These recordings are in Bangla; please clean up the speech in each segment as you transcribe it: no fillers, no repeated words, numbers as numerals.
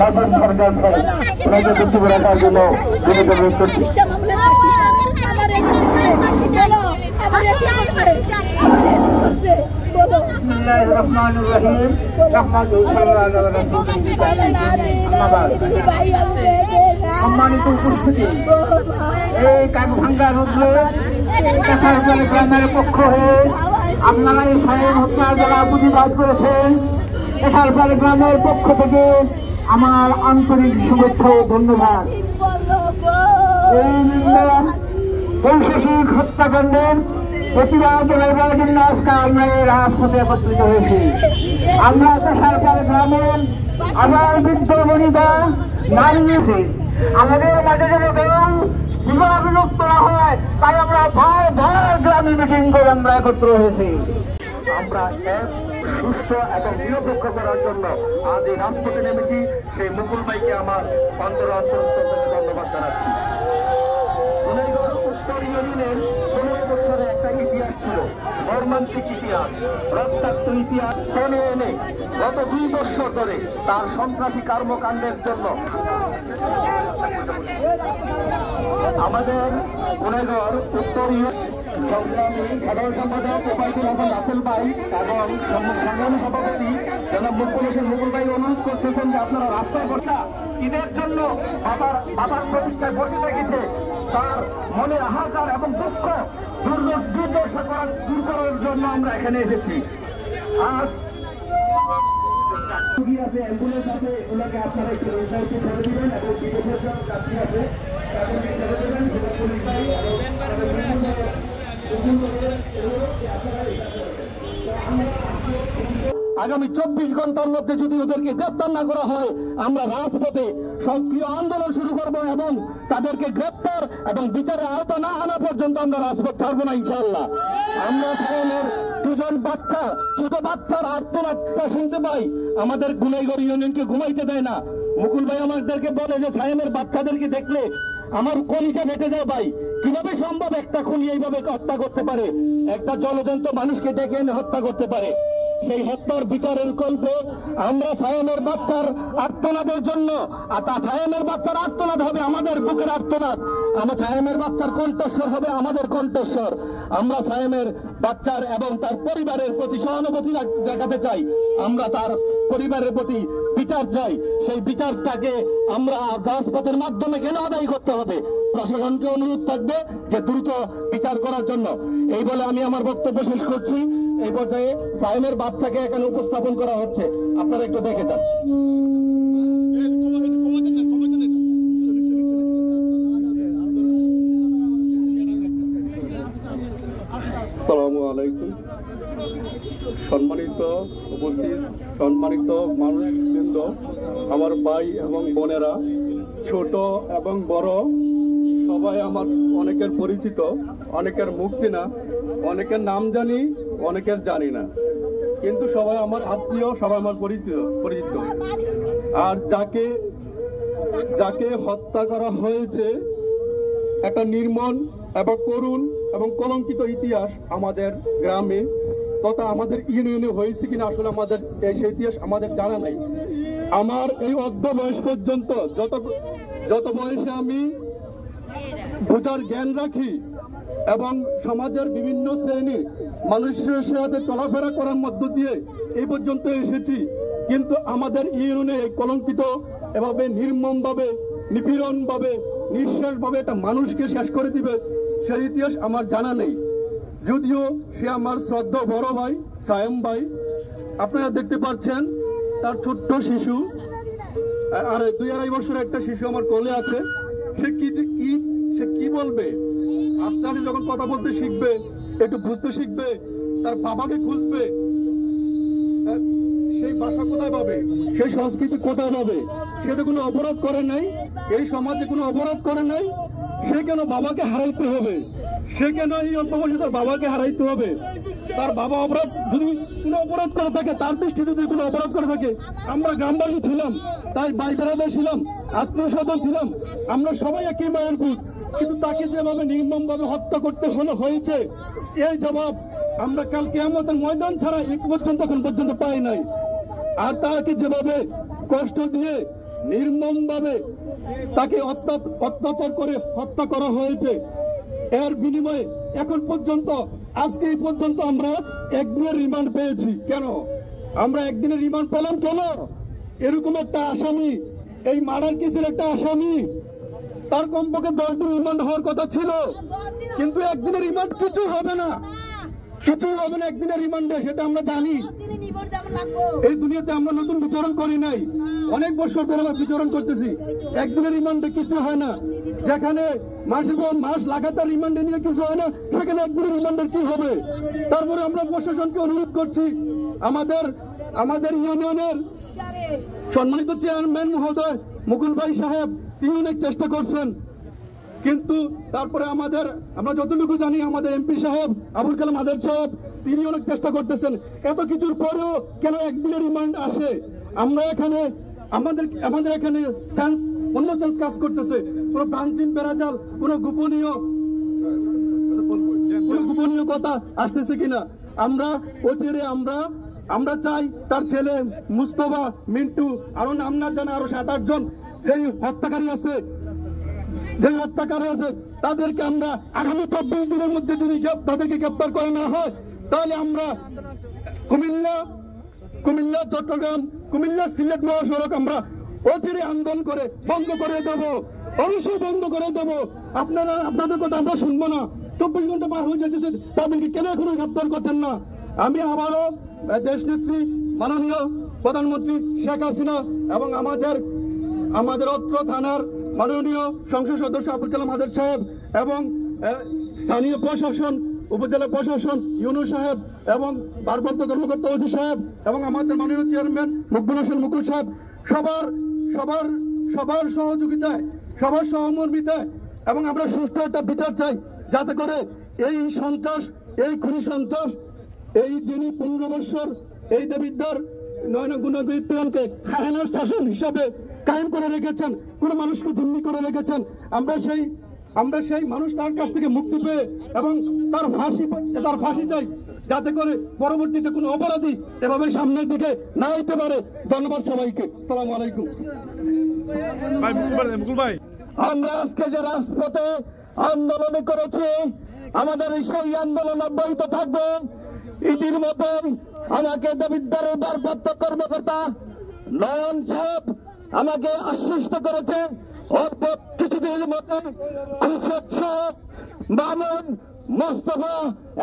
বাবুল সরকার ওনাকে বেশি রাখার জন্য সম্মানিত উপস্থিতি এই কাকভাঙ্গা রোডে গ্রামের পক্ষ হয়ে আপনারা এই সাহেব হত্যার যারা প্রতিবাদ করেছেন কেশারপাড় গ্রামের পক্ষ থেকে আমার আন্তরিক শুভেচ্ছা ও ধন্যবাদ। এই বৈশেষিক হত্যাকাণ্ডের প্রতিবাদ জানাবার জন্য আজকে আমরা এই রাজপথে একত্রিত হয়েছি। আমরা কেশারপাড় গ্রামের আমার বৃদ্ধ বনিতা নারী আমাদের মাঝে যেন বিবাহ বিলুপ্ত না হয় তাই আমরা ভয় গ্রামে মিটিং করে আমরা একত্র হয়েছি। আমরা এক সুস্থ এবং নিরপেক্ষ করার জন্য আজ এই রাজপথে নেমেছি। সেই মুকুল ভাইকে আমার ধন্যবাদ জানাচ্ছি। উত্তর ইউনিয়নের 15 বছরের একটা ইতিহাস ছিল, মর্মান্তিক ইতিহাস, রক্তাক্ত ইতিহাস টেনে এনে গত 2 বছর ধরে তার সন্ত্রাসী কর্মকাণ্ডের জন্য আমাদের গুণেগর উত্তর সংগ্রামী সাধারণ সম্পাদক ওবায়দুল হাসান রাসেল ভাই এবং সংগ্রামী সভাপতি জনাব মুকুল হোসেন মুকুল ভাই অনুরোধ করতেছেন যে আপনারা রাস্তায় বসা ঈদের জন্য বাবার প্রতিষ্ঠায় বসে থেকেছে তার মনে হাহাকার এবং দুঃখ দুর্দশা দূর করার জন্য আমরা এখানে এসেছি। আজ আছে অ্যাম্বুলেন্স আছে ওনাকে আপনারা একটু ছেড়ে দিবেন এবং বিদেশের যাত্রী আছে আগামী 24 ঘন্টার মধ্যে যদি ওদেরকে গ্রেপ্তার না করা হয় আমরা রাজপথে সক্রিয় আন্দোলন শুরু করব এবং তাদেরকে গ্রেপ্তার এবং বিচারের আওতা না আনা পর্যন্ত আমরা রাজপথ ছাড়বো না ইনশাআল্লাহ। আমরা সায়নের 2জন বাচ্চা ছোট বাচ্চার আর্তনাদটা শুনতে পাই, আমাদের গুনাইগড় ইউনিয়নকে ঘুমাইতে দেয় না। মুকুল ভাই আমাদেরকে বলে যে সায়নের বাচ্চাদেরকে দেখলে আমার কলিজা ফেটে যায় ভাই, কিভাবে সম্ভব একটা খুনি এইভাবে হত্যা করতে পারে, একটা জলজন্ত মানুষকে ডেকে এনে হত্যা করতে পারে। সেই হত্যার বিচারের কল্পে আমরা সায়নের বাচ্চার আর্তনাদের জন্য সায়নের বাচ্চার আর্তনাদ হবে আমাদের বুকের আর্তনাদ, আমার সায়নের বাচ্চার কণ্ঠস্বর হবে আমাদের কণ্ঠস্বর। আমরা সায়নের বাচ্চার এবং তার পরিবারের প্রতি সহানুভূতি দেখাতে চাই, আমরা তার পরিবারের প্রতি বিচার চাই। সেই বিচারটাকে আমরা রাজপথের মাধ্যমে কেন আদায় করতে হবে, প্রশাসনকে অনুরোধ থাকবে যে দ্রুত বিচার করার জন্য। এই বলে আমি আমার বক্তব্য শেষ করছি। এই পর্যায়ে সায়নের বাচ্চাকে এখানে উপস্থাপন করা হচ্ছে, আপনারা একটু দেখে যান। আসসালামু আলাইকুম। সম্মানিত উপস্থিত, সম্মানিত মানুষবৃন্দ, আমার ভাই এবং বোনেরা, ছোট এবং বড় সবাই আমার অনেকের পরিচিত, অনেকের মুখ চেনা, অনেকের নাম জানি, অনেকের জানি না, কিন্তু সবাই আমার আত্মীয়, সবাই আমার পরিচিত। আর যাকে হত্যা করা হয়েছে, একটা নির্মম এবং করুণ এবং কলঙ্কিত ইতিহাস আমাদের গ্রামে তথা আমাদের ইউনিয়নে হয়েছে কিনা আসলে আমাদের সেই ইতিহাস আমাদের জানা নাই। আমার এই অর্ধ বয়স পর্যন্ত যত বয়সে আমি বোঝার জ্ঞান রাখি এবং সমাজের বিভিন্ন শ্রেণীর মানুষের সাথে চলাফেরা করার মধ্য দিয়ে এই পর্যন্ত এসেছি, কিন্তু আমাদের ইউনিয়নে কলঙ্কিত এভাবে নির্মমভাবে, নিপীড়নভাবে, নিঃশ্বাসভাবে একটা মানুষকে শেষ করে দিবে সেই ইতিহাস আমার জানা নেই। যদিও সে আমার শ্রদ্ধা বড় ভাই সায়েম ভাই, আপনারা দেখতে পাচ্ছেন তার ছোট্ট শিশু, আর 2-2.5 বছরের একটা শিশু আমার কোলে আছে। সে কি বলবে? আস্তে আস্তে যখন কথা বলতে শিখবে, একটু বুঝতে শিখবে, তার বাবাকে খুঁজবে, সেই ভাষা কোথায় পাবে, সেই সংস্কৃতি কোথায় পাবে? সে তো কোনো অপরাধ করে নাই, এই সমাজে কোনো অপরাধ করে নাই, সে কেন বাবাকে হারাইতে হবে? সে কেন এই অল্প বয়সে তার বাবাকে হারাইতে হবে? তার বাবা অপরাধ যদি কোনো অপরাধ করে থাকে, তার দৃষ্টিতে যদি কোনো অপরাধ করে থাকে, আমরা গ্রামবাসী ছিলাম, তাই ভাই বেড়াদার ছিলাম, আত্মীয় স্বজন ছিলাম, আমরা সবাই একই মায়ের বুঝ, কিন্তু তাকে যেভাবে নির্মমভাবে হত্যা করতে হয়েছে, এই জবাব আমরা কাল কিয়ামতের ময়দান ছাড়া এখন পর্যন্ত পাই নাই। আর তাকে যেভাবে কষ্ট দিয়ে নির্মমভাবে তাকে অত্যাচার করে হত্যা করা হয়েছে। এর বিনিময়ে এখন পর্যন্ত আজকে এই পর্যন্ত আমরা একদিনের রিমান্ড পেয়েছি। কেন আমরা একদিনের রিমান্ড পেলাম? কেন? এরকম একটা আসামি, এই মার্ডার কেসের একটা আসামি, তার কমপক্ষে 10 দিন রিমান্ড হওয়ার কথা ছিল, কিন্তু একদিনের রিমান্ড কিছু হবে না, কিছুই হবে না একদিনের রিমান্ডে, সেটা আমরা জানি। এই দুনিয়াতে আমরা নতুন বিচরণ করি নাই, অনেক বছর ধরে আমরা বিচরণ করতেছি। একদিনের রিমান্ডে কিছু হয় না, যেখানে মাসের পর মাস লাগাতার রিমান্ডে নিয়ে কিছু হয় না, সেখানে একদিনের রিমান্ডে কি হবে? তারপরে আমরা প্রশাসনকে অনুরোধ করছি, আমাদের ইউনিয়নের সম্মানিত চেয়ারম্যান মহোদয় মুকুল ভাই সাহেব, তিনি অনেক চেষ্টা করছেন, কিন্তু তারপরে আমরা যতটুকু জানি আমাদের এমপি সাহেব আবুল কালাম আজাদ সাহেব, তিনি অনেক চেষ্টা করতেছেন। এত কিছুর পরেও কেন একদিনের রিমান্ড আসে? আমরা এখানে আমাদের এখানে অন্য সেন্স কাজ করতেছে, কোনো প্রান্তিম বেড়াজাল, কোনো গোপনীয় কথা আসতেছে কিনা। আমরা চাই তার ছেলে মুস্তফা, মিন্টু, আরো নাম না জানা আরো 7-8 জন যেই হত্যাকারী আছে, তাদেরকে আমরা আগামী 24 দিনের মধ্যে যদি তাদেরকে গ্রেপ্তার করে না হয়, তাহলে আমরা কুমিল্লা চট্টগ্রাম, কুমিল্লা সিলেট মহাসড়ক আমরা অচিরে আন্দোলন করে বন্ধ করে দেব, অবশ্যই বন্ধ করে দেব। আপনাদের কথা আমরা শুনবো না। 24 ঘন্টা পার হয়ে যেতেছে, তাদেরকে কেন এখনো গ্রেপ্তার করছেন না? আমি আবারও দেশনেত্রী মাননীয় প্রধানমন্ত্রী শেখ হাসিনা এবং আমাদের অত্র থানার মাননীয় সংসদ সদস্য আবুল কালাম আজাদ সাহেব এবং স্থানীয় প্রশাসন, উপজেলা প্রশাসন ইউনূস সাহেব এবং ভারপ্রাপ্ত কর্মকর্তা ওসি সাহেব এবং আমাদের মাননীয় চেয়ারম্যান মকবুল হোসেন মুকুল সাহেব, সবার সহযোগিতায়, সবার সহমর্মিতায় এবং আমরা সুষ্ঠু একটা বিচার চাই, যাতে করে এই সন্ত্রাস, এই খুনি সন্ত্রাস, এই যিনি 15 বছর এই দেবিদ্বার নয়নগুণকে খায়নার শাসন হিসাবে কায়েম করে রেখেছেন, কোন মানুষকে জিম্মি করে রেখেছেন, আমরা সেই মানুষ তার কাছ থেকে মুক্তি পেয়ে এবং তার ফাঁসি চাই, যাতে করে পরবর্তীতে কোনো অপরাধী এভাবে সামনের দিকে না হইতে পারে। ধন্যবাদ সবাইকে। আসসালামু আলাইকুম। আমরা আজকে যে রাজপথে আন্দোলন করেছি, আমাদের সেই আন্দোলন অব্যাহত থাকবে। ইতিমধ্যে আমাকে দেবিদ্বারের ভারপ্রাপ্ত কর্মকর্তা নয়ন সাহেব আমাকে আশ্বস্ত করেছে, অল্প কিছুদিনের মধ্যে খুরশেদ সাহেব, মামুন, মোস্তফা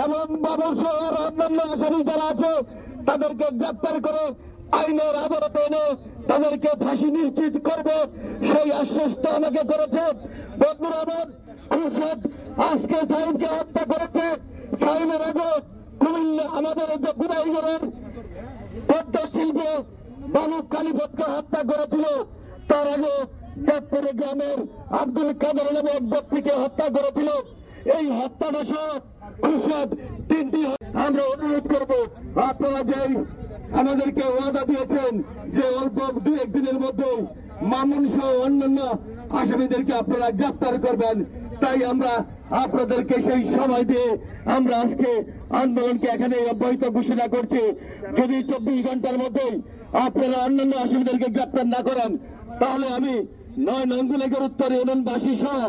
এবং বাবুল সহ অন্যান্য আসামি যারা আছে তাদেরকে গ্রেপ্তার করে আইনের আদালতে এনে তাদেরকে ফাঁসি নিশ্চিত করবে, সেই আশ্বস্ত আমাকে করেছে। বন্ধুরা আমার, খুরশেদ আজকে সাহেবকে হত্যা করেছে, সাহেবের আগে কুমিল্লা আমাদের গুনাইগড়ের পদ্মা শিল্পী বাবু কালীপদকে হত্যা করেছিল, তার আগে দেবপুরে গ্রামের আব্দুল কাদের নামে এক ব্যক্তিকে হত্যা করেছিল। এই হত্যাটা সহ খুরশেদ 3টি। আমরা অনুরোধ করবো, আপনারা যেই আমাদেরকে ওয়াদা দিয়েছেন যে অল্প 2-1 দিনের মধ্যে মামুন সহ অন্যান্য আসামিদেরকে আপনারা গ্রেপ্তার করবেন, তাই আমরা আপনাদেরকে সেই সময় দিয়ে আমরা আজকে আন্দোলনকে এখানে অব্যাহত ঘোষণা করছি। যদি 24 ঘন্টার মধ্যে আপনারা অন্যান্য আসামিদেরকে গ্রেপ্তার না করেন, তাহলে আমি 9 নঙ্গুলের উত্তর ইউনিয়নবাসী সহ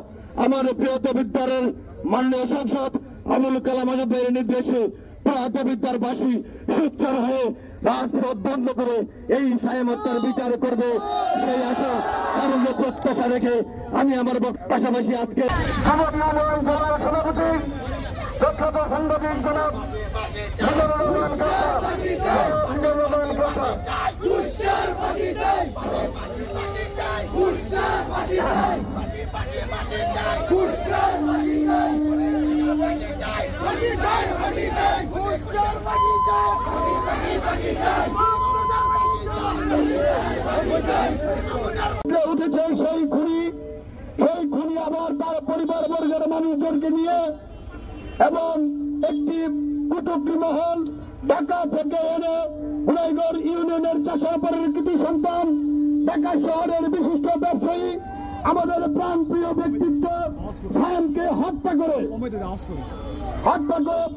আমার প্রিয় দেবিদ্বারের মাননীয় সংসদ আবুল কালাম আজাদ ভাইয়ের নির্দেশে প্রিয় দেবিদ্বারবাসী সোচ্চার হয়ে রাজপথ বন্ধ করে এই সায়েম হত্যার বিচার করবে, সেই আশা এবং প্রত্যাশা রেখে আমি আমার পাশাপাশি আজকে সভাপতি প্রখ্যাত সাংবাদিক জনাব উঠেছে সেই খুনি আবার তার পরিবার বর্গের মানুষদেরকে নিয়ে এবং একটি কুচক্রী মহল ঢাকা থেকে এনে গুনাইগড় ইউনিয়নের চাষাপাড়ার কৃতি সন্তান, ঢাকা শহরের বিশিষ্ট ব্যবসায়ী, আমাদের প্রাণপ্রিয় ব্যক্তিত্ব সায়েমকে হত্যা করে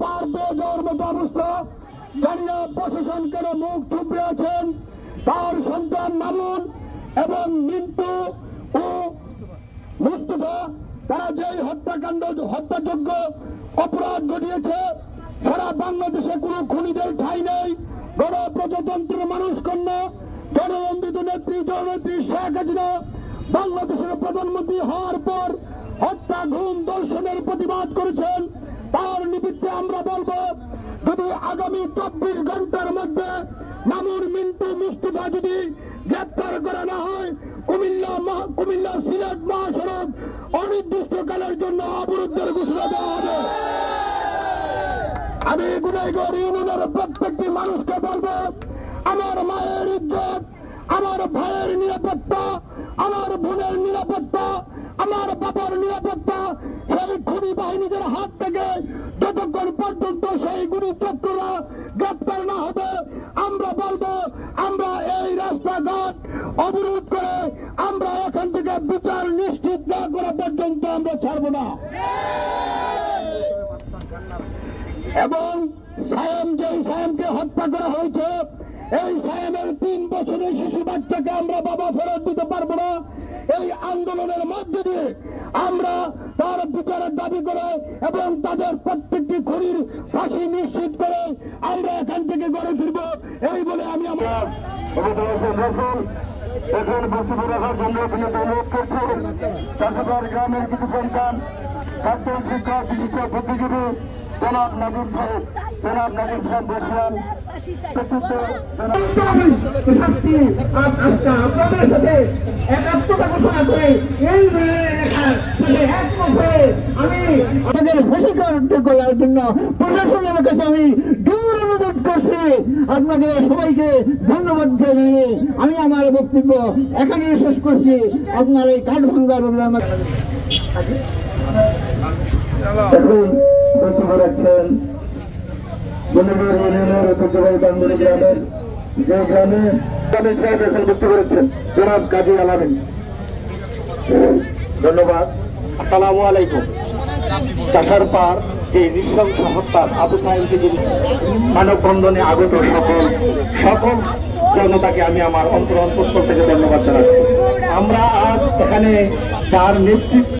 পার পেয়ে যাওয়ার মতো অবস্থা। জানি না প্রশাসন কেন মুখ থুবড়ে আছেন, তার সন্তান মামুন এবং মিন্টু ও মুস্তফা তারা যে হত্যাযোগ্য অপরাধ ঘটিয়েছে, সারা বাংলাদেশে কোনো খুনিদের ঠাঁই নেই। গণপ্রজাতন্ত্রের মানুষ কন্যা জননন্দিত জননেত্রী শেখ হাসিনা বাংলাদেশের প্রধানমন্ত্রী হওয়ার পর হত্যা, গুম, ধর্ষণের প্রতিবাদ করেছেন। তার নিমিত্তে আমরা বলবো, যদি আগামী 24 ঘন্টার মধ্যে মামুন, মিন্টু, মুস্তফা যদি গ্রেপ্তার করা না হয়, কুমিল্লা সিলেট মহাসড়ক অনির্দিষ্টকালের জন্য অবরোধের ঘোষণা দেওয়া হবে। আমি গুনাইগড় ইউনিয়নের প্রত্যেকটি মানুষকে বলবো, আমার মায়ের ইজ্জত, আমার ভাইয়ের নিরাপত্তা, আমার বোনের নিরাপত্তা, আমার বাবার নিরাপত্তা সেই খুনি বাহিনীদের হাত থেকে যতক্ষণ পর্যন্ত সেই গুলি চক্ররা গ্রেপ্তার না হবে, আমরা বলবো আমরা এই রাস্তাঘাট অবরোধ করে আমরা এখান থেকে বিচার নিশ্চিত না করা পর্যন্ত আমরা ছাড়ব না। এবং সায়েমকে হত্যা করা হয়েছে, এই সায়েমের 3 বছরের শিশু বাচ্চাকে আমরা বাবা ফেরত দিতে পারবো না। এই আন্দোলনের মধ্যে দিয়ে আমরা তার বিচারের দাবি করে এবং তাদের প্রত্যেকটি খুনির ফাঁসি নিশ্চিত করে আমরা এখান থেকে গড়ে ফিরব, এই বলে আমি আমরা এখন বক্তব্য রাখার জন্য অনুরোধ করছি। চাষাবাদ গ্রামের কিছু সন্তান, ছাত্র, শিক্ষক, চিকিৎসা প্রতিযোগী জনাব নাজির সাহেব বসিয়ান আমাদের ফাঁসি করার জন্য প্রশাসনের কাছে আমি জোর অনুরোধ করছি। আপনাকে সবাইকে ধন্যবাদ জানিয়ে আমি আমার বক্তব্য এখানে শেষ করছি। আপনার এই কাঠ ভাঙ্গার বক্তব্য রাখছেন জনগণ ইউনিয়নের ঐতিহ্যবাহী বাঙ্গুরি গ্রামের যে গ্রামে সাহেব এখন বক্তব্য করেছেন জনাব কাজী আলামিন। ধন্যবাদ। আসসালামু আলাইকুম। চাষার পার যে নৃশংস হত্যার আবু সাহেবকে যে মানববন্ধনে আগত সকল জনতাকে আমি আমার অন্তঃস্থল থেকে ধন্যবাদ জানাচ্ছি। আমরা আজ এখানে যার নেতৃত্ব